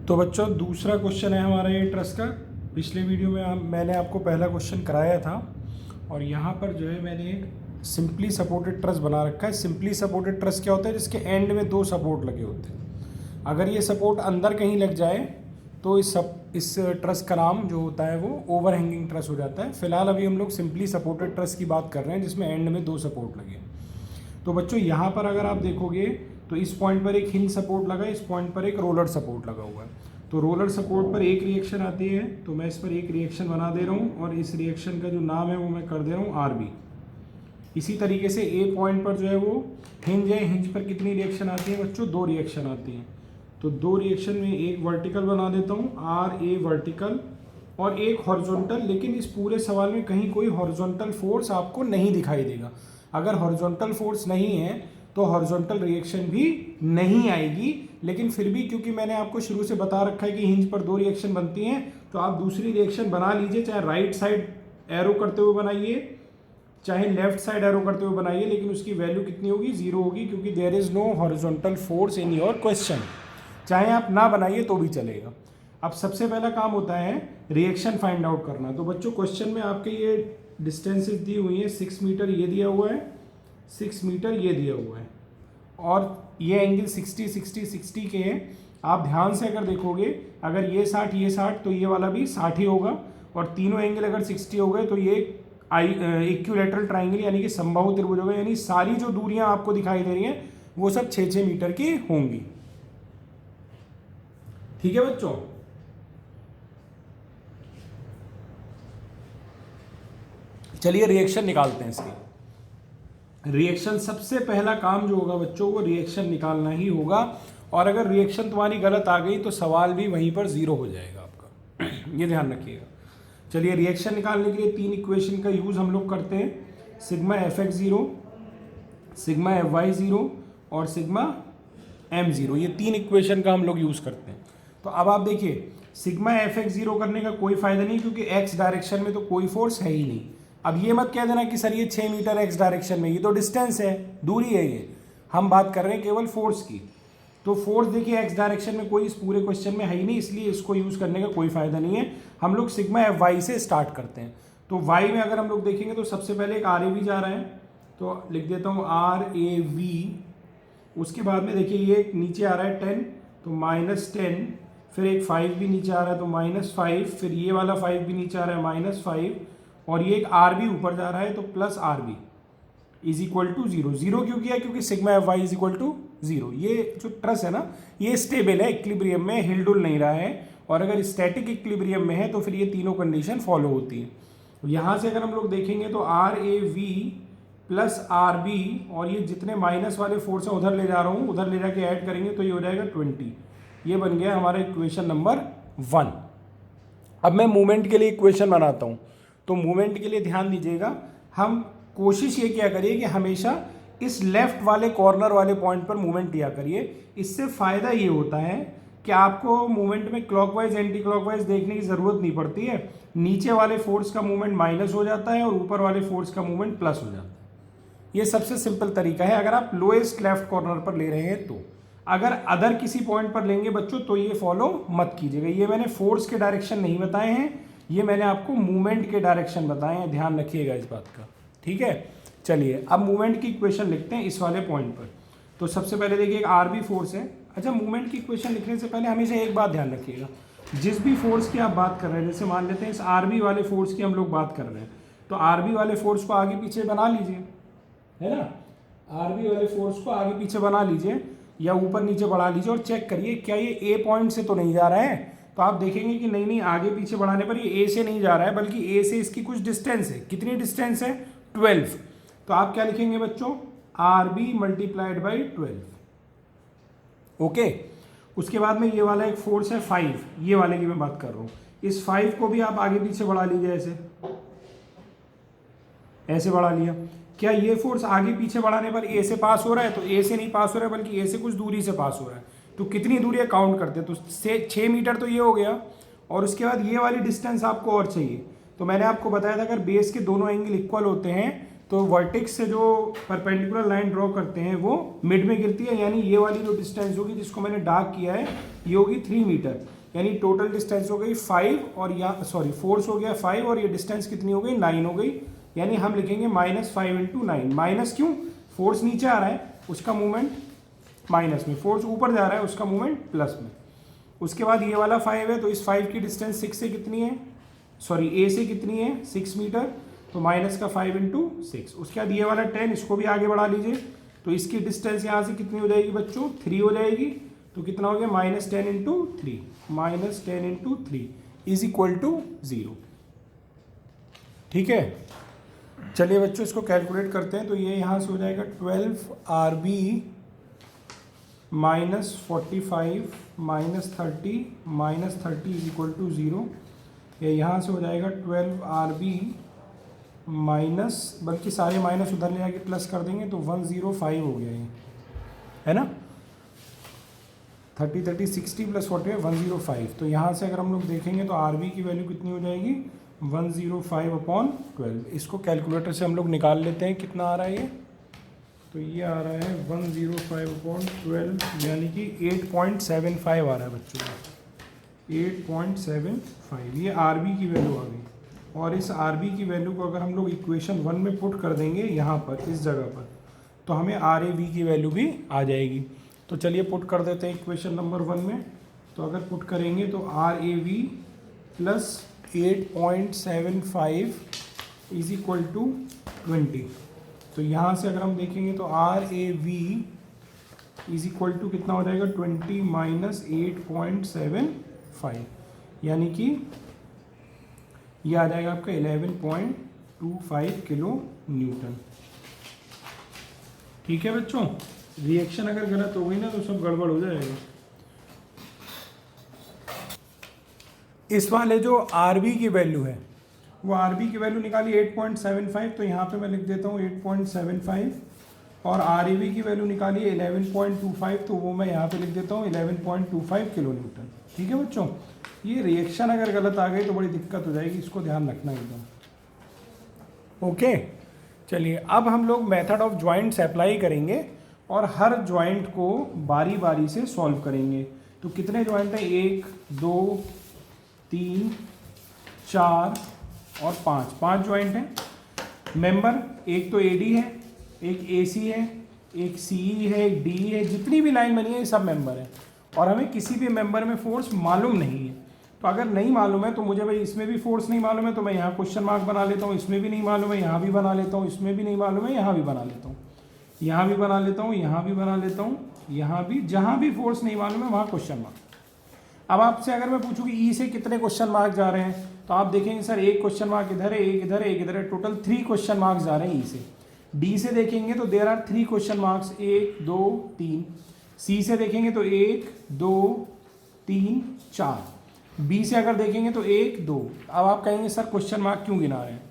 तो बच्चों दूसरा क्वेश्चन है हमारा ये ट्रस का। पिछले वीडियो में मैंने आपको पहला क्वेश्चन कराया था और यहाँ पर जो है मैंने एक सिंपली सपोर्टेड ट्रस बना रखा है। सिंपली सपोर्टेड ट्रस क्या होता है? जिसके एंड में दो सपोर्ट लगे होते हैं। अगर ये सपोर्ट अंदर कहीं लग जाए तो इस ट्रस का नाम जो होता है वो ओवर हैंगिंग ट्रस हो जाता है। फिलहाल अभी हम लोग सिंपली सपोर्टेड ट्रस की बात कर रहे हैं जिसमें एंड में दो सपोर्ट लगे। तो बच्चों यहाँ पर अगर आप देखोगे तो इस पॉइंट पर एक हिंज सपोर्ट लगा, इस पॉइंट पर एक रोलर सपोर्ट लगा हुआ है। तो रोलर सपोर्ट पर एक रिएक्शन आती है तो मैं इस पर एक रिएक्शन बना दे रहा हूँ और इस रिएक्शन का जो नाम है वो मैं कर दे रहा हूँ आरबी। इसी तरीके से ए पॉइंट पर जो है वो हिंज है, हिंज पर कितनी रिएक्शन आती है बच्चों? दो रिएक्शन आती हैं। तो दो रिएक्शन में एक वर्टिकल बना देता हूँ, आर ए वर्टिकल, और एक हॉरिजॉन्टल। लेकिन इस पूरे सवाल में कहीं कोई हॉरिजॉन्टल फोर्स आपको नहीं दिखाई देगा। अगर हॉरिजॉन्टल फोर्स नहीं है तो हॉरिजॉन्टल रिएक्शन भी नहीं आएगी। लेकिन फिर भी क्योंकि मैंने आपको शुरू से बता रखा है कि हिंज पर दो रिएक्शन बनती हैं तो आप दूसरी रिएक्शन बना लीजिए, चाहे राइट साइड एरो करते हुए बनाइए चाहे लेफ्ट साइड एरो करते हुए बनाइए, लेकिन उसकी वैल्यू कितनी होगी? 0 होगी, क्योंकि there is no horizontal force in your question. चाहे आप ना बनाइए तो भी चलेगा। अब सबसे पहला काम होता है रिएक्शन फाइंड आउट करना। तो बच्चों क्वेश्चन में आपके ये डिस्टेंसेस दी हुई हैं, 6 मीटर ये दिया हुआ है, 6 मीटर ये दिया हुआ है, और ये एंगल 60 60 60 के हैं। आप ध्यान से अगर देखोगे, अगर ये 60 ये 60 तो ये वाला भी 60 ही होगा, और तीनों एंगल अगर 60 हो गए तो ये इक्विलैटरल ट्राइंगल यानी कि समबाहु त्रिभुज होगा। यानी सारी जो दूरियां आपको दिखाई दे रही हैं वो सब 6-6 मीटर की होंगी। ठीक है बच्चों? चलिए रिएक्शन निकालते हैं इसकी। रिएक्शन सबसे पहला काम जो होगा बच्चों वो रिएक्शन निकालना ही होगा, और अगर रिएक्शन तुम्हारी गलत आ गई तो सवाल भी वहीं पर 0 हो जाएगा आपका। ये ध्यान रखिएगा। चलिए रिएक्शन निकालने के लिए 3 इक्वेशन का यूज़ हम लोग करते हैं, सिग्मा Fx0, सिग्मा Fy0 और सिग्मा M0। ये 3 इक्वेशन का हम लोग यूज़ करते हैं। तो अब आप देखिए सिग्मा Fx0 करने का कोई फ़ायदा नहीं, क्योंकि x डायरेक्शन में तो कोई फोर्स है ही नहीं। अब ये मत कह देना कि सर ये 6 मीटर x डायरेक्शन में, ये तो डिस्टेंस है, दूरी है। ये हम बात कर रहे हैं केवल फोर्स की। तो फोर्स देखिए x डायरेक्शन में कोई इस पूरे क्वेश्चन में है ही नहीं, इसलिए इसको यूज़ करने का कोई फ़ायदा नहीं है। हम लोग सिग्मा Fy से स्टार्ट करते हैं। तो y में अगर हम लोग देखेंगे तो सबसे पहले एक RAV जा रहा है, तो लिख देता हूँ RAV। उसके बाद में देखिए ये नीचे आ रहा है 10, तो -10, फिर एक 5 भी नीचे आ रहा है तो -5, फिर ये वाला 5 भी नीचे आ रहा है -5, और ये एक RB ऊपर जा रहा है तो plus RB is equal to 0। 0 क्यों किया? क्योंकि sigma Fy is equal to 0। ये जो ट्रस है ना ये स्टेबल है, इक्विलिब्रियम में हिलडुल नहीं रहा है, और अगर स्टैटिक इक्विलिब्रियम में है तो फिर ये तीनों कंडीशन फॉलो होती है। यहाँ से अगर हम लोग देखेंगे तो RAV प्लस RB, और ये जितने माइनस वाले फोर्स हैं उधर ले जा रहा हूँ, उधर ले जाके ऐड करेंगे तो ये हो जाएगा 20। ये बन गया हमारा इक्वेशन नंबर 1। अब मैं मूवमेंट के लिए इक्वेशन बनाता हूँ। तो मूवमेंट के लिए ध्यान दीजिएगा, हम कोशिश ये किया करिए कि हमेशा इस लेफ्ट वाले कॉर्नर वाले पॉइंट पर मूवमेंट लिया करिए। इससे फ़ायदा ये होता है कि आपको मूवमेंट में क्लॉकवाइज एंटी क्लॉकवाइज देखने की ज़रूरत नहीं पड़ती है। नीचे वाले फोर्स का मूवमेंट माइनस हो जाता है और ऊपर वाले फोर्स का मूवमेंट प्लस हो जाता है। ये सबसे सिंपल तरीका है अगर आप लोएस्ट लेफ्ट कॉर्नर पर ले रहे हैं तो। अगर अदर किसी पॉइंट पर लेंगे बच्चों तो ये फॉलो मत कीजिएगा। ये मैंने फोर्स के डायरेक्शन नहीं बताए हैं, ये मैंने आपको मूवमेंट के डायरेक्शन बताए हैं, ध्यान रखिएगा इस बात का। ठीक है, चलिए अब मूवमेंट की इक्वेशन लिखते हैं इस वाले पॉइंट पर। तो सबसे पहले देखिए एक RB फोर्स है। अच्छा, मूवमेंट की इक्वेशन लिखने से पहले हमेशा एक बात ध्यान रखिएगा, जिस भी फोर्स की आप बात कर रहे हैं, जैसे मान लेते हैं इस RB वाले फोर्स की हम लोग बात कर रहे हैं, तो RB वाले फोर्स को आगे पीछे बना लीजिए, है ना। RB वाले फोर्स को आगे पीछे बना लीजिए या ऊपर नीचे बढ़ा लीजिए और चेक करिए क्या ये A पॉइंट से तो नहीं जा रहा है। तो आप देखेंगे कि नहीं, आगे पीछे बढ़ाने पर ये A से नहीं जा रहा है, बल्कि A से इसकी कुछ डिस्टेंस है। कितनी डिस्टेंस है? 12। तो आप क्या लिखेंगे बच्चों? RB multiplied by 12। ओके, उसके बाद में ये वाला एक फोर्स है 5, ये वाले की मैं बात कर रहा हूँ। इस 5 को भी आप आगे पीछे बढ़ा लीजिए, ऐसे बढ़ा लिया। क्या ये फोर्स आगे पीछे बढ़ाने पर A से पास हो रहा है? तो A से नहीं पास हो रहा है, बल्कि A से कुछ दूरी से पास हो रहा है। तो कितनी दूरी है काउंट करते हैं, तो 6 मीटर तो ये हो गया, और उसके बाद ये वाली डिस्टेंस आपको और चाहिए। तो मैंने आपको बताया था अगर बेस के दोनों एंगल इक्वल होते हैं तो वर्टेक्स से जो परपेंडिकुलर लाइन ड्रॉ करते हैं वो मिड में गिरती है, यानी ये वाली जो डिस्टेंस होगी जिसको मैंने डार्क किया है ये होगी 3 मीटर, यानी टोटल डिस्टेंस हो गई 5 और यहाँ सॉरी फोर्स हो गया 5 और ये डिस्टेंस कितनी हो गई 9 हो गई, यानी हम लिखेंगे -5 × 9। माइनस क्यों, फोर्स नीचे आ रहा है उसका मूवमेंट माइनस में, फोर्स ऊपर जा रहा है उसका मूवमेंट प्लस में। उसके बाद ये वाला 5 है तो इस 5 की डिस्टेंस 6 से कितनी है, सॉरी ए से कितनी है 6 मीटर, तो माइनस का 5 × 6। उसके बाद ये वाला 10, इसको भी आगे बढ़ा लीजिए, तो इसकी डिस्टेंस यहाँ से कितनी हो जाएगी बच्चों 3 हो जाएगी, तो कितना हो गया -10 × 3, -10 × 3 इज इक्वल टू 0। ठीक है, चलिए बच्चों इसको कैलकुलेट करते हैं। तो ये यहाँ से हो जाएगा 12 RB -45 -30 इज इक्वल टू 0। ये यहाँ से हो जाएगा 12 RB माइनस, बल्कि सारे माइनस उधर ले जाके प्लस कर देंगे तो 105 हो गया ये, है ना। 30 30 60 + 40 105। तो यहाँ से अगर हम लोग देखेंगे तो RB की वैल्यू कितनी हो जाएगी 105/12। इसको कैलकुलेटर से हम लोग निकाल लेते हैं कितना आ रहा है ये, तो ये आ रहा है 105/12 यानी कि 8.75 आ रहा है बच्चों का, 8.75 ये RB की वैल्यू आ गई। और इस RB की वैल्यू को अगर हम लोग इक्वेशन 1 में पुट कर देंगे यहाँ पर इस जगह पर, तो हमें RAV की वैल्यू भी आ जाएगी। तो चलिए पुट कर देते हैं इक्वेशन नंबर 1 में। तो अगर पुट करेंगे तो RAV + 8.75 इज इक्वल टू 20। तो यहाँ से अगर हम देखेंगे तो RAV इज इक्वल टू कितना हो जाएगा 20 - 8.75, यानी कि ये आ जाएगा आपका 11.25 किलो न्यूटन। ठीक है बच्चों, रिएक्शन अगर गलत हो गई ना तो सब गड़बड़ हो जाएगा। इस वाले जो RB की वैल्यू है वो RB की वैल्यू निकाली 8.75, तो यहाँ पे मैं लिख देता हूँ 8.75, और RAV की वैल्यू निकाली 11.25, तो वो मैं यहाँ पे लिख देता हूँ 11.25 किलो न्यूटन। ठीक है बच्चों, ये रिएक्शन अगर गलत आ गई तो बड़ी दिक्कत हो जाएगी, इसको ध्यान रखना एकदम। ओके, चलिए अब हम लोग मेथड ऑफ जॉइंट्स अप्लाई करेंगे और हर जॉइंट को बारी बारी से सॉल्व करेंगे। तो कितने जॉइंट हैं 1 2 3 4 और 5 जॉइंट हैं। मेंबर एक तो AD है, एक AC है, एक CE है, एक DE है, जितनी भी लाइन बनी है ये सब मेंबर है, और हमें किसी भी मेंबर में फोर्स मालूम नहीं है। तो अगर नहीं मालूम है तो मुझे भाई इसमें भी फोर्स नहीं मालूम है तो मैं यहाँ क्वेश्चन मार्क बना लेता हूँ, इसमें भी नहीं मालूम है यहाँ भी बना लेता हूँ, इसमें भी नहीं मालूम है यहाँ भी बना लेता हूँ, यहाँ भी बना लेता हूँ, यहाँ भी बना लेता हूँ, यहाँ भी, जहाँ भी फोर्स नहीं मालूम है वहाँ क्वेश्चन मार्क। अब आपसे अगर मैं पूछूँ कि E से कितने क्वेश्चन मार्क जा रहे हैं, तो आप देखेंगे सर एक क्वेश्चन मार्क इधर है, एक इधर है, एक इधर है, टोटल 3 क्वेश्चन मार्क्स जा रहे हैं E से। D से देखेंगे तो there are 3 question marks, 1 2 3। C से देखेंगे तो 1 2 3 4। B से अगर देखेंगे तो 1 2। अब आप कहेंगे सर क्वेश्चन मार्क क्यों गिना रहे हैं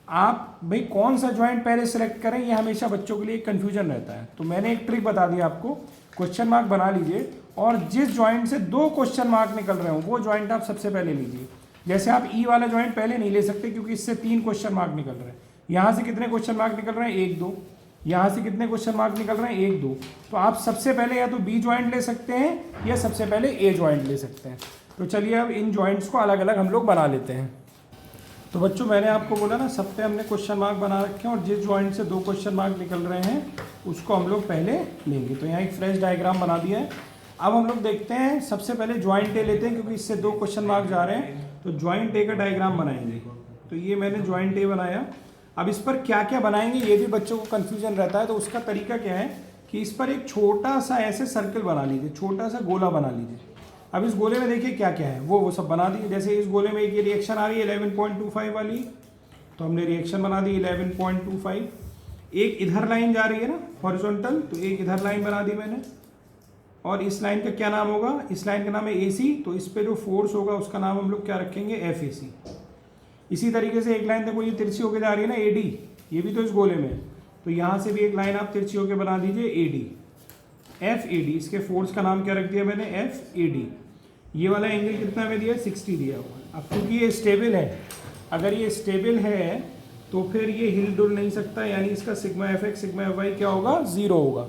आप, भाई कौन सा ज्वाइंट पहले सेलेक्ट करें, ये हमेशा बच्चों के लिए कन्फ्यूजन रहता है। तो मैंने एक ट्रिक बता दी आपको, क्वेश्चन मार्क बना लीजिए और जिस ज्वाइंट से 2 क्वेश्चन मार्क निकल रहे हो वो ज्वाइंट आप सबसे पहले लीजिए। जैसे आप E वाला ज्वाइंट पहले नहीं ले सकते क्योंकि इससे 3 क्वेश्चन मार्क निकल रहे हैं। यहाँ से कितने क्वेश्चन मार्क निकल रहे हैं 1 2, यहाँ से कितने क्वेश्चन मार्क निकल रहे हैं 1 2। तो आप सबसे पहले या तो B ज्वाइंट ले सकते हैं या सबसे पहले A ज्वाइंट ले सकते हैं। तो चलिए अब इन ज्वाइंट्स को अलग अलग हम लोग बना लेते हैं। तो बच्चों मैंने आपको बोला ना सब पे हमने क्वेश्चन मार्क बना रखे हैं और जिस ज्वाइंट से 2 क्वेश्चन मार्क निकल रहे हैं उसको हम लोग पहले लेंगे। तो यहाँ एक फ्रेश डायग्राम बना दिया है। अब हम लोग देखते हैं, सबसे पहले ज्वाइंट ए लेते हैं क्योंकि इससे 2 क्वेश्चन मार्क जा रहे हैं। तो ज्वाइंट ए का डायग्राम बनाएंगे। तो ये मैंने ज्वाइंट ए बनाया। अब इस पर क्या क्या बनाएंगे ये भी बच्चों को कन्फ्यूजन रहता है। तो उसका तरीका क्या है कि इस पर एक छोटा सा ऐसे सर्कल बना लीजिए, छोटा सा गोला बना लीजिए। अब इस गोले में देखिए क्या क्या है वो सब बना दिए। जैसे इस गोले में एक ये रिएक्शन आ रही है 11.25 वाली, तो हमने रिएक्शन बना दी 11.25। एक इधर लाइन जा रही है ना हॉरिजॉन्टल, तो एक इधर लाइन बना दी मैंने। और इस लाइन का क्या नाम होगा, इस लाइन का नाम है AC। तो इस पे जो फोर्स होगा उसका नाम हम लोग क्या रखेंगे FAC। इसी तरीके से एक लाइन देखो ये तिरछी होकर जा रही है ना AD, ये भी तो इस गोले में। तो यहाँ से भी एक लाइन आप तिरछी होकर बना दीजिए AD, FAD। इसके फोर्स का नाम क्या रख दिया मैंने FAD। ये वाला एंगल कितना में दिया 60 दिया हुआ है। अब क्योंकि ये स्टेबल है, अगर ये स्टेबल है तो फिर ये हिल डुल नहीं सकता, यानी इसका सिग्मा FX सिग्मा FY क्या होगा 0 होगा।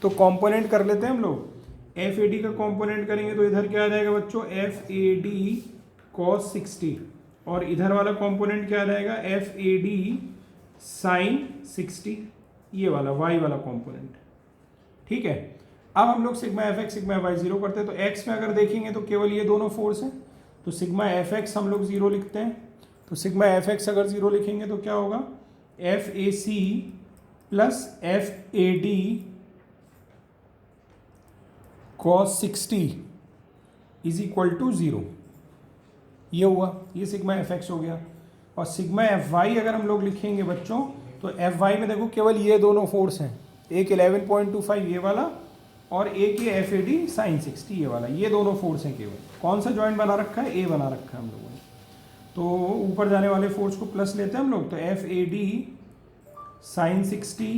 तो कंपोनेंट कर लेते हैं हम लोग। एफ ए डी का कॉम्पोनेंट करेंगे तो इधर क्या आ जाएगा बच्चों, एफ ए डी कॉस 60, और इधर वाला कॉम्पोनेंट क्या आ जाएगा, एफ ए डी साइन 60, ये वाला वाई वाला कॉम्पोनेंट। ठीक है, अब हम लोग sigma F X sigma Y zero करते हैं। तो एक्स में अगर देखेंगे तो केवल ये दोनों फोर्स हैं, तो सिग्मा एफ एक्स हम लोग जीरो लिखते हैं। तो सिग्मा एफ एक्स अगर जीरो लिखेंगे तो क्या होगा, F A C plus F A D cos 60 is equal to zero, ये हुआ, ये सिग्मा एफ एक्स हो गया। और सिग्मा एफ वाई अगर हम लोग लिखेंगे बच्चों, तो एफ वाई में देखो केवल ये दोनों फोर्स हैं, एक 11.25 ये वाला और एक ये एफ ए डी साइन 60 ये वाला, ये दोनों फोर्स हैं केवल। कौन सा जॉइंट बना रखा है, ए बना रखा है हम लोगों ने। तो ऊपर जाने वाले फोर्स को प्लस लेते हैं हम लोग, तो एफ ए डी साइन 60,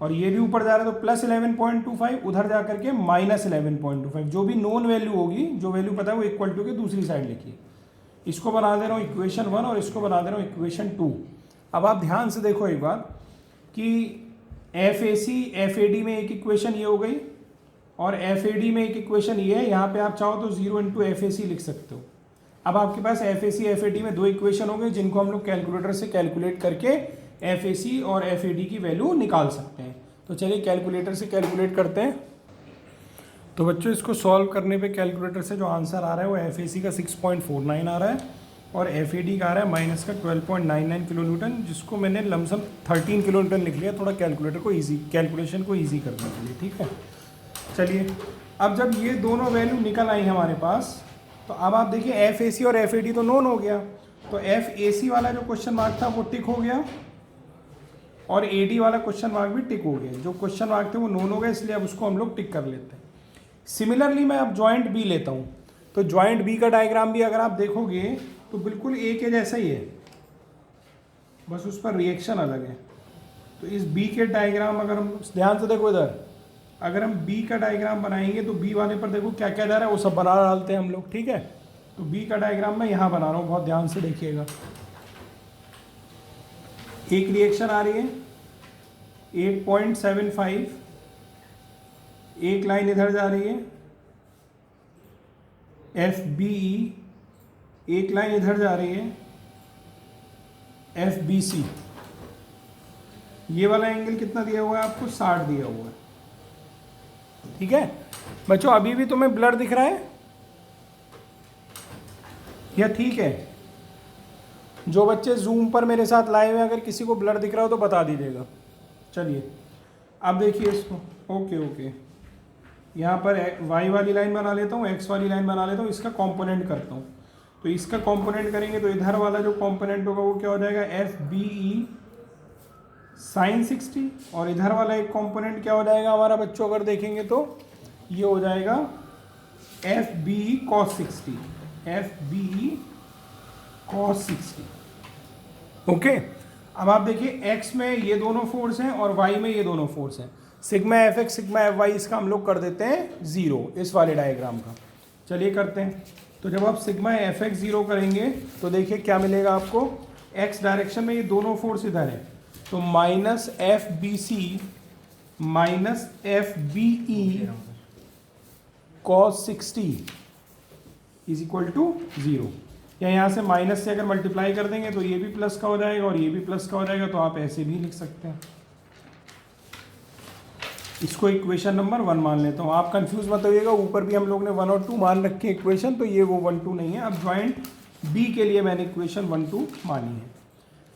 और ये भी ऊपर जा रहा है तो प्लस 11.25, उधर जा करके माइनस 11.25। जो भी नोन वैल्यू होगी, जो वैल्यू पता है वो इक्वल टू के दूसरी साइड लिखिए। इसको बना दे रहा हूँ इक्वेशन 1 और इसको बना दे रहा हूँ इक्वेशन 2। अब आप ध्यान से देखो एक बात कि F A C F A D में एक इक्वेशन ये हो गई और एफ ए डी में एक इक्वेशन ये है। यहाँ पे आप चाहो तो 0 इंटू एफ ए सी लिख सकते हो। अब आपके पास F A C F A D में दो इक्वेशन हो गए जिनको हम लोग कैलकुलेटर से कैलकुलेट करके एफ ए सी और एफ ए डी की वैल्यू निकाल सकते हैं। तो चलिए कैलकुलेटर से कैलकुलेट करते हैं। तो बच्चों इसको सॉल्व करने पे कैलकुलेटर से जो आंसर आ रहा है वो एफ ए सी का 6.49 आ रहा है और एफ ए डी का आ रहा है माइनस का 12.99 किलो न्यूटन, जिसको मैंने लमसम 13 किलो न्यूटन लिख लिया थोड़ा कैलकुलेटर को ईजी, कैलकुलेशन को ईजी करने के लिए। ठीक है, चलिए अब जब ये दोनों वैल्यू निकल आई हमारे पास, तो अब आप देखिए एफ ए सी और एफ ए डी तो नोन हो गया, तो एफ ए सी वाला जो क्वेश्चन मार्क था वो टिक हो गया और ए डी वाला क्वेश्चन मार्क भी टिक हो गया। जो क्वेश्चन मार्क थे वो नोन हो गए, इसलिए अब उसको हम लोग टिक कर लेते हैं। सिमिलरली मैं अब जॉइंट बी लेता हूँ, तो जॉइंट बी का डायग्राम भी अगर आप देखोगे तो बिल्कुल ए के जैसा ही है, बस उस पर रिएक्शन अलग है। तो इस बी के डायग्राम अगर हम ध्यान से देखो इधर, अगर हम बी का डायग्राम बनाएंगे तो बी वाले पर देखो क्या क्या जा रहा है वो सब बना डालते हैं हम लोग। ठीक है, तो बी का डायग्राम मैं यहाँ बना रहा हूँ, बहुत ध्यान से देखिएगा। एक रिएक्शन आ रही है 8.75, एक लाइन इधर जा रही है एफ बी ई, एक लाइन इधर जा रही है एफ बी सी। ये वाला एंगल कितना दिया हुआ है आपको, 60 दिया हुआ है। ठीक है बच्चों, अभी भी तुम्हें ब्लर दिख रहा है या ठीक है? जो बच्चे जूम पर मेरे साथ लाए हुए अगर किसी को ब्लर दिख रहा हो तो बता दीजिएगा। चलिए अब देखिए इसको, ओके ओके, यहाँ पर वाई वाली लाइन बना लेता हूँ, एक्स वाली लाइन बना लेता हूँ, इसका कंपोनेंट करता हूँ। तो इसका कंपोनेंट करेंगे तो इधर वाला जो कंपोनेंट होगा वो क्या हो जाएगा, एफ बी ई साइन 60, और इधर वाला एक कंपोनेंट क्या हो जाएगा हमारा बच्चों अगर देखेंगे तो ये हो जाएगा F B E cos 60, F B E cos 60। Okay, अब आप देखिए एक्स में ये दोनों फोर्स हैं और वाई में ये दोनों फोर्स हैं। Sigma F X sigma F Y इसका हम लोग कर देते हैं 0 इस वाले डायग्राम का। चलिए करते हैं। तो जब आप सिग्मा एफ एक्स 0 करेंगे तो देखिए क्या मिलेगा आपको, एक्स डायरेक्शन में ये दोनों फोर्स इधर है, तो minus F B C minus F B E cos 60 is equal to 0। या यहाँ से माइनस से अगर मल्टीप्लाई कर देंगे तो ये भी प्लस का हो जाएगा और ये भी प्लस का हो जाएगा, तो आप ऐसे भी लिख सकते हैं। इसको इक्वेशन नंबर 1 मान लेता हूँ। आप कंफ्यूज मत होइएगा, ऊपर भी हम लोग ने 1 और 2 मान रखे इक्वेशन, तो ये वो 1 2 नहीं है। अब जॉइंट बी के लिए मैंने इक्वेशन 1 2 मानी है।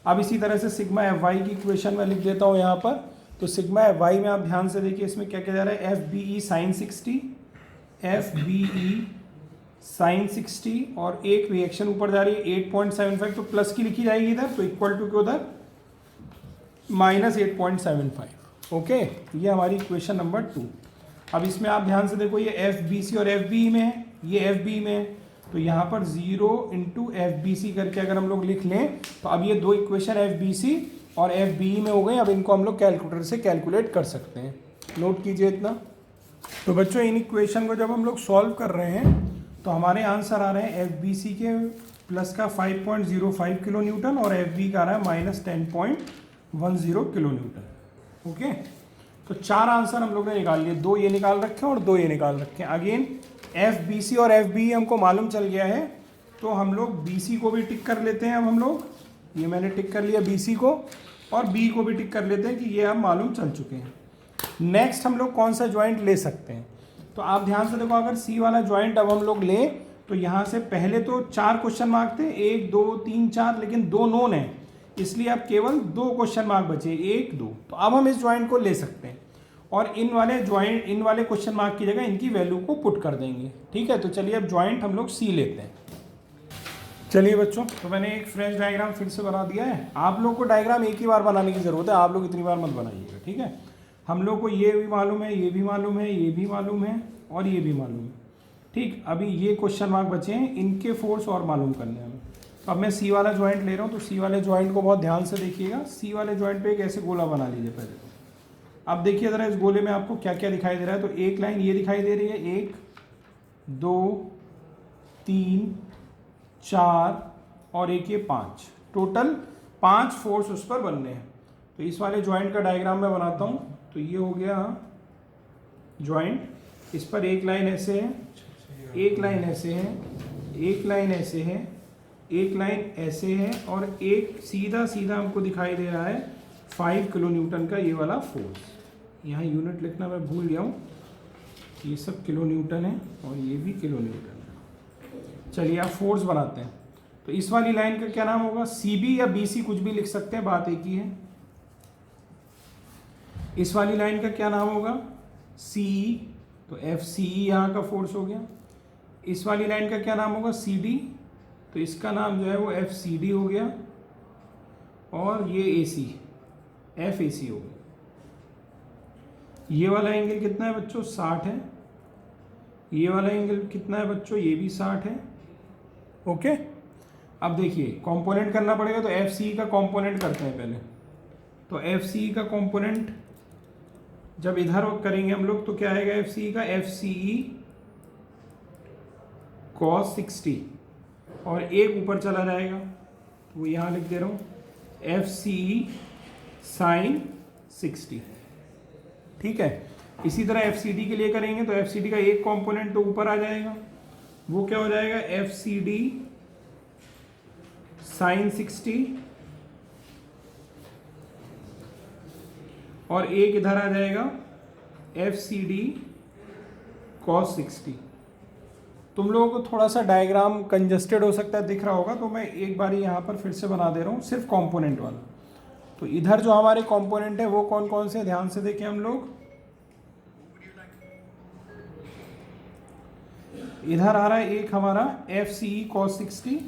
अब इसी तरह से सिग्मा एफ वाई की इक्वेशन मैं लिख देता हूँ यहाँ पर। तो सिग्मा एफ वाई में आप ध्यान से देखिए इसमें क्या क्या जा रहा है, F B E sine 60, F B E sine 60, और एक रिएक्शन ऊपर जा रही है 8.75, तो प्लस की लिखी जाएगी इधर, तो इक्वल टू के उधर माइनस 8.75। ओके, ये हमारी इक्वेशन नंबर 2। अब इसमें आप ध्यान से देखो, ये एफ बी सी और एफ बी में है, ये एफ बी में है, तो यहाँ पर 0 इंटू एफ बी सी करके अगर हम लोग लिख लें तो अब ये दो इक्वेशन एफ बी सी और एफ बी में हो गई। अब इनको हम लोग कैलकुलेटर से कैलकुलेट कर सकते हैं। नोट कीजिए इतना। तो बच्चों इन इक्वेशन को जब हम लोग सॉल्व कर रहे हैं तो हमारे आंसर आ रहे हैं एफ बी सी के प्लस का 5.05 किलो न्यूटन और एफ बी का आ रहा है माइनस 10.10 किलो न्यूटन। ओके, तो 4 आंसर हम लोग ने निकाल लिए, 2 ये निकाल रखे हैं और 2 ये निकाल रखे हैं। अगेन FBC और FBE हमको मालूम चल गया है, तो हम लोग BC को भी टिक कर लेते हैं। अब हम लोग, ये मैंने टिक कर लिया BC को, और B को भी टिक कर लेते हैं कि ये अब मालूम चल चुके हैं। नेक्स्ट हम लोग कौन सा ज्वाइंट ले सकते हैं, तो आप ध्यान से देखो, अगर C वाला ज्वाइंट अब हम लोग लें तो यहाँ से पहले तो 4 क्वेश्चन मार्क थे, 1 2 3 4, लेकिन 2 नोन है, इसलिए अब केवल 2 क्वेश्चन मार्क बचे, 1 2। तो अब हम इस ज्वाइंट को ले सकते हैं और इन वाले क्वेश्चन मार्क की जगह इनकी वैल्यू को पुट कर देंगे। ठीक है, तो चलिए अब ज्वाइंट हम लोग C लेते हैं। चलिए बच्चों, तो मैंने एक फ्रेश डायग्राम फिर से बना दिया है। आप लोग को डायग्राम एक ही बार बनाने की ज़रूरत है, आप लोग इतनी बार मत बनाइएगा। ठीक है, हम लोग को ये भी मालूम है, ये भी मालूम है, ये भी मालूम है और ये भी मालूम है। ठीक, अभी ये क्वेश्चन मार्क बचे हैं, इनके फोर्स और मालूम करने हैं हमें। तो अब मैं C वाला ज्वाइंट ले रहा हूँ, तो C वाले ज्वाइंट को बहुत ध्यान से देखिएगा। C वाले ज्वाइंट पे एक ऐसे गोला बना लीजिए पहले तो। अब देखिए ज़रा इस गोले में आपको क्या क्या दिखाई दे रहा है। तो एक लाइन ये दिखाई दे रही है, 1 2 3 4 और एक ये 5, टोटल 5 फोर्स उस पर बनने हैं। तो इस वाले ज्वाइंट का डायग्राम मैं बनाता हूँ। तो ये हो गया ज्वाइंट, इस पर एक लाइन ऐसे है, एक लाइन ऐसे है, एक लाइन ऐसे है, एक लाइन ऐसे है और एक सीधा सीधा हमको दिखाई दे रहा है 5 किलो न्यूटन का ये वाला फोर्स। यहाँ यूनिट लिखना मैं भूल गया हूँ, ये सब किलो न्यूटन है और ये भी किलो न्यूटन है। चलिए आप फोर्स बनाते हैं। तो इस वाली लाइन का क्या नाम होगा, CB या BC, कुछ भी लिख सकते हैं, बात एक ही है। इस वाली लाइन का क्या नाम होगा, CE, तो FCE यहाँ का फोर्स हो गया। इस वाली लाइन का क्या नाम होगा, CD, तो इसका नाम जो है वो FCD हो गया। और ये AC, FAC हो गया। ये वाला एंगल कितना है बच्चों, 60 है। ये वाला एंगल कितना है बच्चों, ये भी 60 है। ओके, अब देखिए कंपोनेंट करना पड़ेगा, तो FCE का कंपोनेंट करते हैं पहले। तो FCE का कंपोनेंट जब इधर करेंगे हम लोग तो क्या आएगा FCE का, FCE cos 60 और एक ऊपर चला जाएगा, तो वो यहाँ लिख दे रहा हूँ FCE sin 60। ठीक है, इसी तरह FCD के लिए करेंगे तो FCD का एक कंपोनेंट तो ऊपर आ जाएगा, वो क्या हो जाएगा FCD sin 60 और एक इधर आ जाएगा FCD cos 60। तुम लोगों को थोड़ा सा डायग्राम कंजस्टेड हो सकता है, दिख रहा होगा, तो मैं एक बार यहाँ पर फिर से बना दे रहा हूँ, सिर्फ कंपोनेंट वाला। तो इधर जो हमारे कंपोनेंट है वो कौन कौन से, ध्यान से देखें हम लोग। इधर आ रहा है एक हमारा FCE cos 60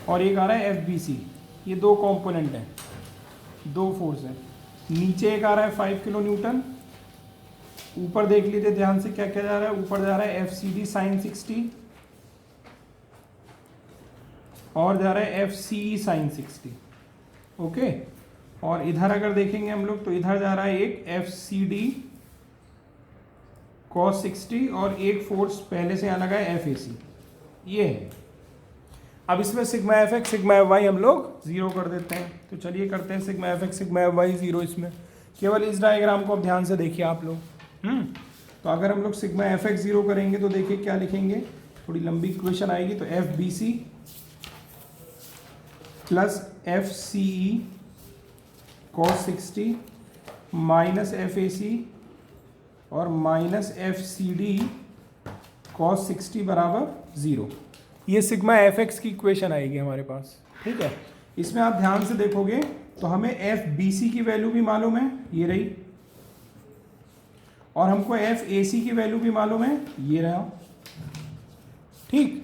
और एक आ रहा है FBC, ये 2 कंपोनेंट हैं, 2 फोर्स हैं। नीचे एक आ रहा है 5 किलो न्यूटन। ऊपर देख लीजिए ध्यान से क्या क्या जा रहा है, ऊपर जा रहा है FCD sin 60 और जा रहा है FCE sin 60। ओके, और इधर अगर देखेंगे हम लोग तो इधर जा रहा है एक FCD cos 60 और एक फोर्स पहले से यहाँ लगा है FAC, ये है। अब इसमें सिग्मा FX सिग्मा FY हम लोग 0 कर देते हैं। तो चलिए करते हैं सिग्मा FX सिग्मा FY 0 इसमें। केवल इस डायग्राम को अब ध्यान से देखिए आप लोग। तो अगर हम लोग सिग्मा FX 0 करेंगे तो देखिए क्या लिखेंगे, थोड़ी लंबी इक्वेशन आएगी। तो FBC plus FCE cos 60 minus FAC और माइनस FCD cos 60 बराबर 0। ये सिग्मा FX की इक्वेशन आएगी हमारे पास। ठीक है, इसमें आप ध्यान से देखोगे तो हमें FBC की वैल्यू भी मालूम है, ये रही, और हमको FAC की वैल्यू भी मालूम है, ये रहा। ठीक,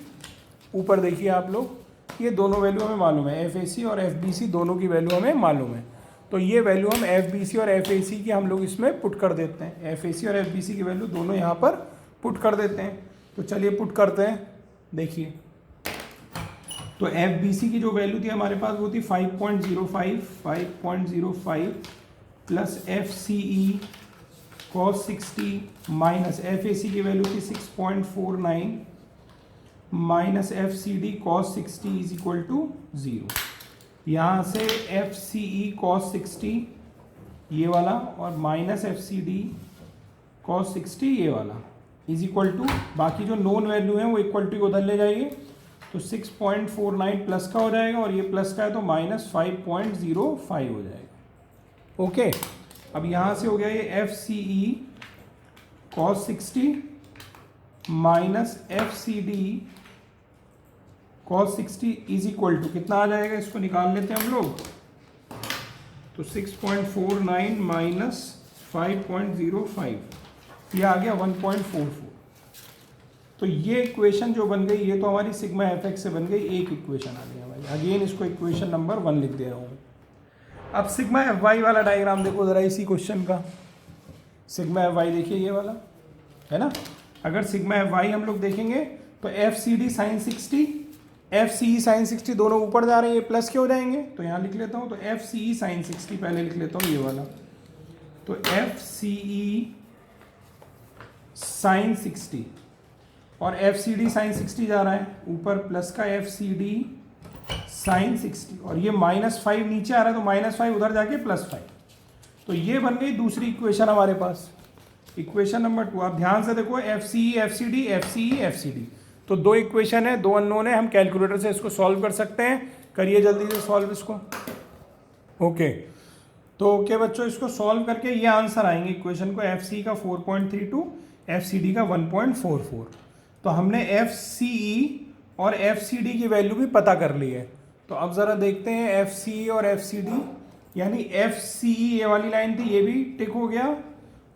ऊपर देखिए आप लोग, ये दोनों वैल्यू हमें मालूम है, FAC और FBC दोनों की वैल्यू हमें मालूम है। तो ये वैल्यू हम FBC और FAC की हम लोग इसमें पुट कर देते हैं। FAC और FBC की वैल्यू दोनों यहाँ पर पुट कर देते हैं। तो चलिए पुट करते हैं, देखिए। तो FBC की जो वैल्यू थी हमारे पास वो थी 5.05 plus FCE cos 60 minus FAC की वैल्यू थी 6.49 minus FCD cos 60 is equal to 0। यहाँ से FCE cos 60 ये वाला और minus F C D cos 60 ये वाला इज इक्वल टू, बाकी जो नोन वैल्यू है वो इक्वल टू उधर ले जाइए, तो 6.49 प्लस का हो जाएगा और ये प्लस का है तो माइनस 5.05 हो जाएगा। ओके, अब यहाँ से हो गया ये F C E cos 60 minus F C D cos 60 is equal to कितना आ जाएगा, इसको निकाल लेते हैं हम लोग। तो 6.49 माइनस 5.05 ये आ गया 1.44। तो ये इक्वेशन जो बन गई ये तो हमारी सिग्मा एफ एक्स से बन गई, एक इक्वेशन आ गया भाई। अगेन इसको इक्वेशन नंबर 1 लिख दे रहा हूँ। अब सिग्मा एफ वाई वाला डायग्राम देखो ज़रा इसी क्वेश्चन का। सिग्मा एफ वाई देखिए ये वाला है ना। अगर सिग्मा एफ वाई हम लोग देखेंगे तो F C D sine 60 F C E sine 60 दोनों ऊपर जा रहे हैं, ये प्लस के हो जाएंगे, तो यहाँ लिख लेता हूँ। तो एफ सी ई साइन 60 पहले लिख लेता हूँ ये वाला, तो एफ सी ई साइन 60 और एफ सी डी साइन 60 जा रहा है ऊपर, प्लस का एफ सी डी साइन 60 और ये -5 नीचे आ रहा है तो -5 उधर जाके +5। तो ये बन गई दूसरी इक्वेशन हमारे पास, इक्वेशन नंबर 2। आप ध्यान से देखो, F C E F C D F C E F C D, तो दो इक्वेशन है, दो अननोन है, हम कैलकुलेटर से इसको सॉल्व कर सकते हैं। करिए जल्दी से सॉल्व इसको। ओके, तो ओके बच्चों, इसको सॉल्व करके ये आंसर आएंगे इक्वेशन को, एफ सी का 4.32 एफ सी डी का 1.44। तो हमने एफ सी ई और एफ सी डी की वैल्यू भी पता कर ली है। तो अब ज़रा देखते हैं एफ सी ई और एफ सी डी, यानी एफ सी ई ये वाली लाइन थी ये भी टिक हो गया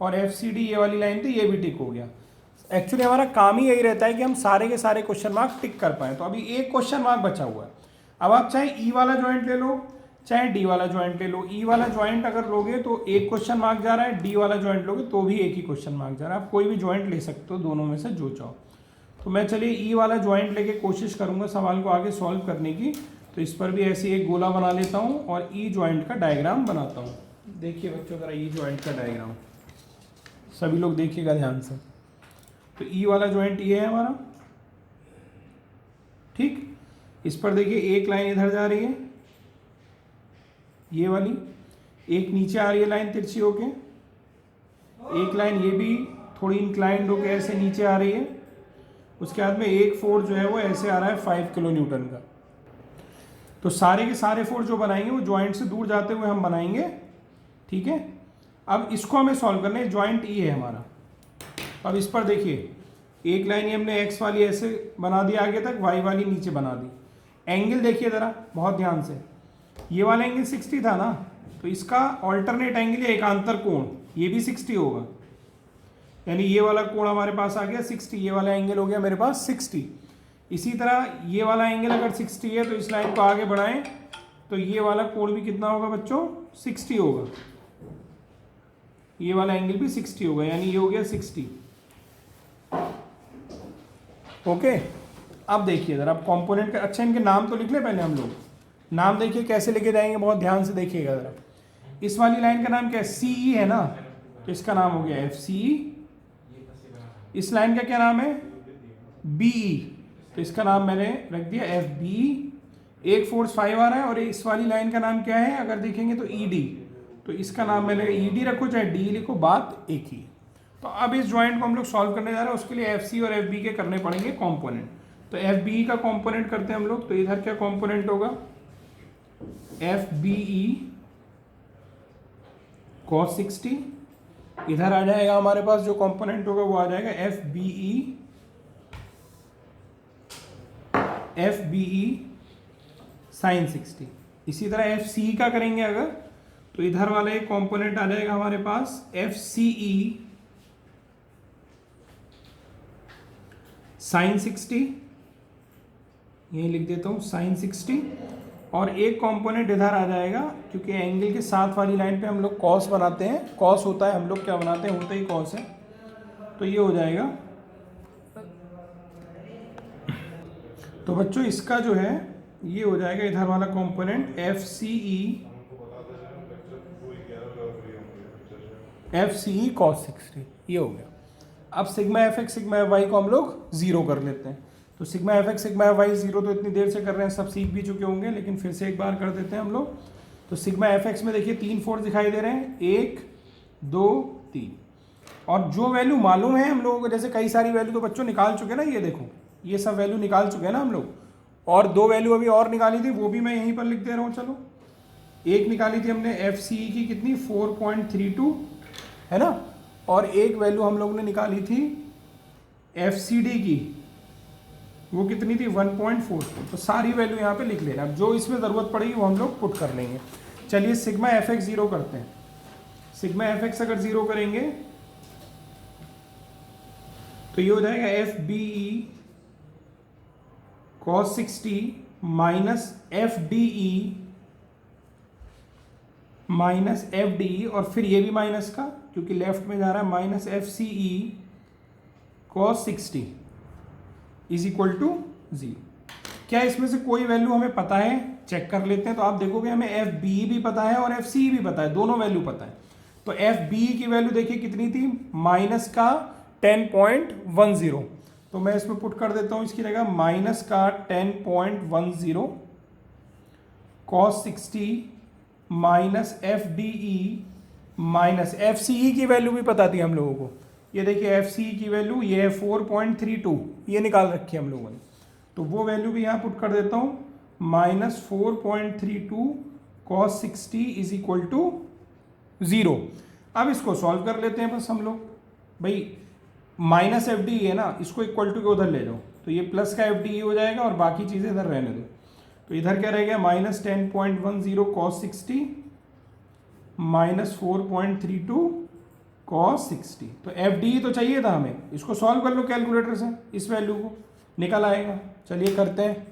और एफ सी डी ये वाली लाइन थी ये भी टिक हो गया। एक्चुअली हमारा काम ही यही रहता है कि हम सारे के सारे क्वेश्चन मार्क टिक कर पाएँ। तो अभी एक क्वेश्चन मार्क बचा हुआ है। अब आप चाहे ई वाला जॉइंट ले लो चाहे डी वाला जॉइंट ले लो। ई वाला जॉइंट अगर लोगे तो एक क्वेश्चन मार्क जा रहा है, डी वाला जॉइंट लोगे तो भी एक ही क्वेश्चन मार्क जा रहा है। आप कोई भी जॉइंट ले सकते हो दोनों में से जो चाहो। तो मैं चलिए ई वाला जॉइंट लेके कोशिश करूंगा सवाल को आगे सॉल्व करने की। तो इस पर भी ऐसे एक गोला बना लेता हूँ और ई जॉइंट का डायग्राम बनाता हूँ। देखिए बच्चों ज़रा ई जॉइंट का डायग्राम, सभी लोग देखिएगा ध्यान से। तो ई वाला जॉइंट ये है हमारा, ठीक। इस पर देखिए एक लाइन इधर जा रही है ये वाली, एक नीचे आ रही है लाइन तिरछी होके, एक लाइन ये भी थोड़ी इंक्लाइंड होके ऐसे नीचे आ रही है। उसके बाद में एक फोर्स जो है वो ऐसे आ रहा है 5 किलो न्यूटन का। तो सारे के सारे फोर्स जो बनाएंगे वो जॉइंट से दूर जाते हुए हम बनाएंगे, ठीक है। अब इसको हमें सॉल्व करना है। जॉइंट ई है हमारा। अब इस पर देखिए एक लाइन ये हमने एक्स वाली ऐसे बना दी आगे तक, वाई वाली नीचे बना दी। एंगल देखिए ज़रा बहुत ध्यान से, ये वाला एंगल 60 था ना, तो इसका ऑल्टरनेट एंगल या एकांतर कोण ये भी 60 होगा। यानी ये वाला कोण हमारे पास आ गया 60, ये वाला एंगल हो गया मेरे पास 60। इसी तरह ये वाला एंगल अगर 60 है तो इस लाइन को आगे बढ़ाएं तो ये वाला कोण भी कितना होगा बच्चों, 60 होगा। ये वाला एंगल भी 60 होगा, यानी ये हो गया 60। ओके, अब देखिए ज़रा आप कंपोनेंट का, अच्छा इनके नाम तो लिख ले पहले हम लोग। नाम देखिए कैसे लेके जाएंगे, बहुत ध्यान से देखिएगा ज़रा। इस वाली लाइन का नाम क्या है, सी ई है ना, तो इसका नाम हो गया एफ सी ई। इस लाइन का क्या नाम है, बी ई, तो इसका नाम मैंने रख दिया एफ बी। एक फोर्स 5 आ रहा है और इस वाली लाइन का नाम क्या है अगर देखेंगे तो ई डी, तो इसका नाम मैंने ई डी रखो चाहे डी लिखो, बात एक ही। तो अब इस जॉइंट को हम लोग सॉल्व करने जा रहे हैं, उसके लिए एफ सी और एफ बी के करने पड़ेंगे कॉम्पोनेंट। तो एफ बी का कॉम्पोनेंट करते हैं हम लोग। तो इधर क्या कॉम्पोनेंट होगा, एफ बी ई cos 60, इधर आ जाएगा हमारे पास जो कंपोनेंट होगा वो आ जाएगा एफ बी ई साइन 60। इसी तरह एफ सी का करेंगे अगर, तो इधर वाला एक कंपोनेंट आ जाएगा हमारे पास एफ सी ई साइन 60, यही लिख देता हूँ साइन 60। और एक कंपोनेंट इधर आ जाएगा, क्योंकि एंगल के साथ वाली लाइन पे हम लोग कॉस बनाते हैं, कॉस होता है, हम लोग क्या बनाते हैं, होता ही कॉस है, तो ये हो जाएगा। तो बच्चों इसका जो है ये हो जाएगा इधर वाला component F C E cos 60, ये हो गया। अब sigma F X sigma F Y को हम लोग 0 कर लेते हैं। तो sigma F X sigma F Y 0 तो इतनी देर से कर रहे हैं, सब सीख भी चुके होंगे, लेकिन फिर से एक बार कर देते हैं हम लोग। तो सिग्मा एफ एक्स में देखिए 3 फोर्स दिखाई दे रहे हैं, 1 2 3। और जो वैल्यू मालूम है हम लोगों को, जैसे कई सारी वैल्यू तो बच्चों निकाल चुके ना, ये देखो ये सब वैल्यू निकाल चुके हैं ना हम लोग, और 2 वैल्यू अभी और निकाली थी, वो भी मैं यहीं पर लिख दे रहा हूँ। चलो, एक निकाली थी हमने एफ सी ई की कितनी 4.32 है ना, और एक वैल्यू हम लोग ने निकाली थी एफ सी डी की, वो कितनी थी 1.44। तो सारी वैल्यू यहाँ पे लिख लेना, अब जो इसमें ज़रूरत पड़ेगी वो हम लोग पुट कर लेंगे। चलिए सिग्मा एफ एक्स 0 करते हैं। सिग्मा एफ एक्स अगर 0 करेंगे तो ये हो जाएगा F B E cos 60 minus F D E minus F D E, और फिर ये भी माइनस का क्योंकि लेफ्ट में जा रहा है, minus F C E cos 60 is equal to 0। क्या इसमें से कोई वैल्यू हमें पता है? चेक कर लेते हैं। तो आप देखोगे हमें एफ बी भी पता है और एफ सी भी पता है, दोनों वैल्यू पता है। तो एफ बी की वैल्यू देखिए कितनी थी, माइनस का 10.10। तो मैं इसमें पुट कर देता हूं, इसकी जगह माइनस का 10.10 cos 60 minus F D E minus F C E की वैल्यू भी पता थी हम लोगों को। ये देखिए एफ सी ई की वैल्यू ये है 4.32, ये निकाल रखी है हम लोगों ने। तो वो वैल्यू भी यहाँ पुट कर देता हूँ, minus 4.32 cos 60 is equal to 0। अब इसको सॉल्व कर लेते हैं बस हम लोग। भाई माइनस एफ डी है ना, इसको इक्वल टू के उधर ले जाओ, तो ये प्लस का एफ डी हो जाएगा और बाकी चीज़ें इधर रहने दो। तो इधर क्या रहेगा, माइनस 10.10 कॉस 60 माइनस 4.32 कॉस 60। तो एफ डी तो चाहिए था हमें, इसको सॉल्व कर लो कैलकुलेटर से, इस वैल्यू को निकल आएगा। चलिए करते हैं।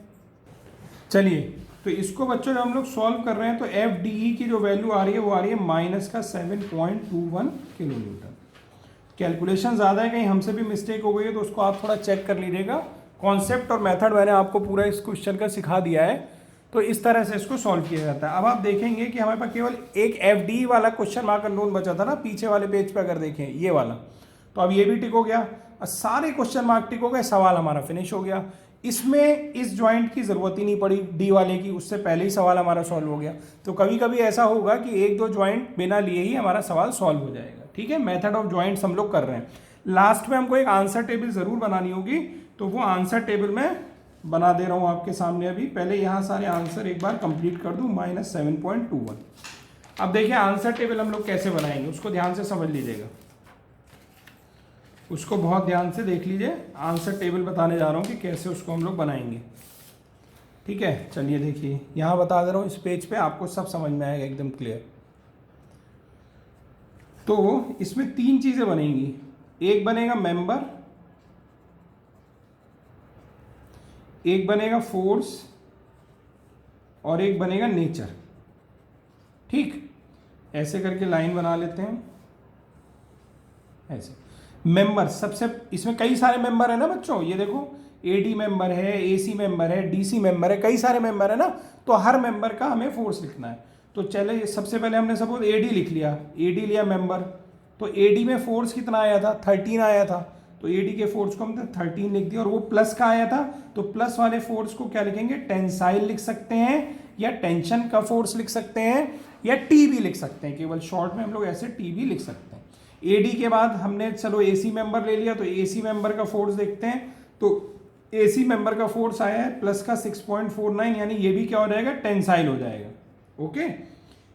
चलिए तो इसको बच्चों जब हम लोग सॉल्व कर रहे हैं तो एफ डी ई की जो वैल्यू आ रही है वो आ रही है माइनस का 7.21 किलो न्यूटन। कैलकुलेशन ज़्यादा है, कहीं हमसे भी मिस्टेक हो गई है तो उसको आप थोड़ा चेक कर लीजिएगा। कॉन्सेप्ट और मेथड मैंने आपको पूरा इस क्वेश्चन का सिखा दिया है, तो इस तरह से इसको सॉल्व किया जाता है। अब आप देखेंगे कि हमारे पास केवल एक एफ डी वाला क्वेश्चन मार्क अननोन बचा था ना पीछे वाले पेज पे, अगर देखें ये वाला, तो अब ये भी टिक हो गया, सारे क्वेश्चन मार्क टिक हो गए, सवाल हमारा फिनिश हो गया। इसमें इस जॉइंट की जरूरत ही नहीं पड़ी डी वाले की, उससे पहले ही सवाल हमारा सॉल्व हो गया। तो कभी कभी ऐसा होगा कि एक दो जॉइंट बिना लिए ही हमारा सवाल सॉल्व हो जाएगा। ठीक है, मेथड ऑफ जॉइंट्स हम लोग कर रहे हैं। लास्ट में हमको एक आंसर टेबल जरूर बनानी होगी, तो वो आंसर टेबल में बना दे रहा हूँ आपके सामने अभी। पहले यहाँ सारे आंसर एक बार कंप्लीट कर दूँ, माइनस 7.21। अब देखिए आंसर टेबल हम लोग कैसे बनाएंगे, उसको ध्यान से समझ लीजिएगा, उसको बहुत ध्यान से देख लीजिए। आंसर टेबल बताने जा रहा हूँ कि कैसे उसको हम लोग बनाएंगे। ठीक है, चलिए देखिए यहाँ बता दे रहा हूँ, इस पेज पे आपको सब समझ में आएगा एकदम क्लियर। तो इसमें 3 चीज़ें बनेंगी, एक बनेगा मेंबर, एक बनेगा फोर्स और एक बनेगा नेचर। ठीक, ऐसे करके लाइन बना लेते हैं ऐसे। मेंबर सबसे, इसमें कई सारे मेंबर है ना बच्चों, ये देखो एडी मेंबर है, एसी मेंबर है, डीसी मेंबर है, कई सारे मेंबर है ना, तो हर मेंबर का हमें फोर्स लिखना है। तो चले सबसे पहले हमने सपोज एडी लिख लिया, एडी लिया मेंबर, तो एडी में फोर्स कितना आया था 13 आया था, तो एडी के फोर्स को हमने 13 लिख दिया, और वो प्लस का आया था, तो प्लस वाले फोर्स को क्या लिखेंगे, टेंसाइल लिख सकते हैं, या टेंशन का फोर्स लिख सकते हैं, या टी भी लिख सकते हैं, केवल शॉर्ट में हम लोग ऐसे टी भी लिख सकते हैं। एडी के बाद हमने चलो एसी मेंबर ले लिया, तो एसी मेंबर का फोर्स देखते हैं, तो एसी मेंबर का फोर्स आया है प्लस का 6.49, यानी ये भी क्या हो जाएगा, टेंसाइल हो जाएगा। ओके,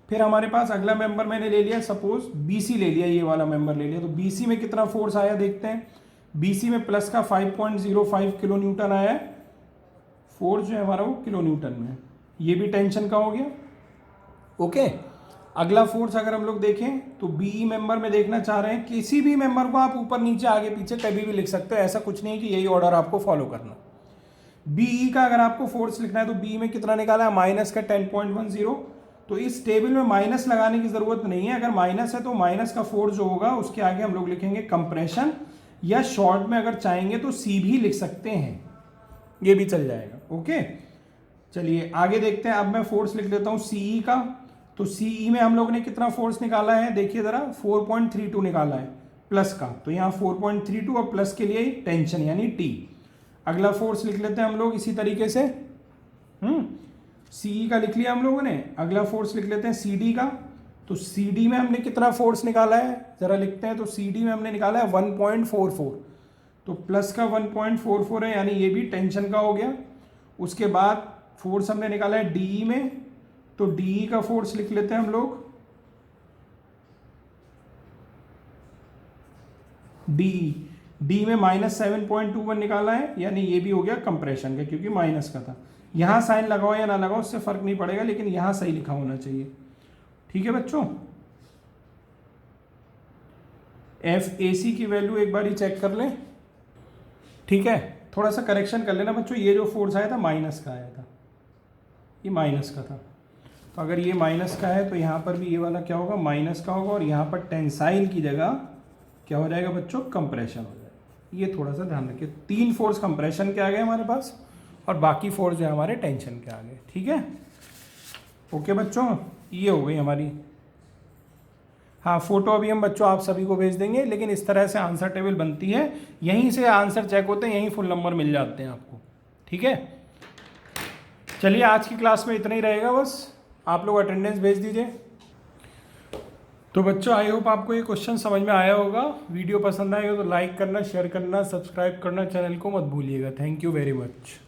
फिर हमारे पास अगला मेंबर मैंने ले लिया, सपोज बीसी ले लिया, ये वाला मेंबर ले लिया, तो बीसी में कितना फोर्स आया देखते हैं। बीसी में प्लस का 5.05 किलो न्यूटन आया है, फोर्स जो है हमारा वो किलो न्यूटन में, ये भी टेंशन का हो गया। ओके, अगला फोर्स अगर हम लोग देखें तो बीई मेंबर में देखना चाह रहे हैं, किसी भी मेंबर को आप ऊपर नीचे आगे पीछे कभी भी लिख सकते हो, ऐसा कुछ नहीं है कि यही ऑर्डर आपको फॉलो करना। बीई का अगर आपको फोर्स लिखना है तो बी में कितना निकाला है, माइनस का 10.10। तो इस टेबल में माइनस लगाने की जरूरत नहीं है, अगर माइनस है तो माइनस का फोर्स जो होगा उसके आगे हम लोग लिखेंगे कंप्रेशन, या शॉर्ट में अगर चाहेंगे तो सी भी लिख सकते हैं, ये भी चल जाएगा। ओके, चलिए आगे देखते हैं। अब मैं फोर्स लिख लेता हूं सीई का, तो सीई में हम लोग ने कितना फोर्स निकाला है देखिए जरा, 4.32 निकाला है प्लस का, तो यहाँ 4.32 और प्लस के लिए टेंशन यानी टी। अगला फोर्स लिख लेते हैं हम लोग इसी तरीके से। सी का लिख लिया हम लोगों ने, अगला फोर्स लिख लेते हैं सी डी का। तो सी डी में हमने कितना फोर्स निकाला है ज़रा लिखते हैं। तो सी डी में हमने निकाला है 1.44, तो प्लस का 1.44 है, यानी ये भी टेंशन का हो गया। उसके बाद फोर्स हमने निकाला है डी में, तो डी का फोर्स लिख लेते हैं हम लोग डी में -7.21 निकाला है, यानी ये भी हो गया कंप्रेशन का, क्योंकि माइनस का था। यहाँ साइन लगाओ या ना लगाओ उससे फर्क नहीं पड़ेगा, लेकिन यहाँ सही लिखा होना चाहिए। ठीक है बच्चों, एफ ए सी की वैल्यू एक बार ही चेक कर लें। ठीक है, थोड़ा सा करेक्शन कर लेना बच्चों, ये जो फोर्स आया था माइनस का आया था, ये माइनस का था। तो अगर ये माइनस का है तो यहाँ पर भी ये वाला क्या होगा, माइनस का होगा, और यहाँ पर टेंसाइल की जगह क्या हो जाएगा बच्चों, कंप्रेशन हो जाएगा। ये थोड़ा सा ध्यान रखिए, 3 फोर्स कंप्रेशन के आ गए हमारे पास, और बाकी फोर्स जो है हमारे टेंशन के आ गए। ठीक है, ओके बच्चों, ये हो गई हमारी। हाँ, फोटो अभी हम बच्चों आप सभी को भेज देंगे, लेकिन इस तरह से आंसर टेबल बनती है, यहीं से आंसर चेक होते हैं, यहीं फुल नंबर मिल जाते हैं आपको। ठीक है, चलिए आज की क्लास में इतना ही रहेगा, बस आप लोग अटेंडेंस भेज दीजिए। तो बच्चों आई होप आपको ये क्वेश्चन समझ में आया होगा। वीडियो पसंद आएगा तो लाइक करना, शेयर करना, सब्सक्राइब करना चैनल को मत भूलिएगा। Thank you very much.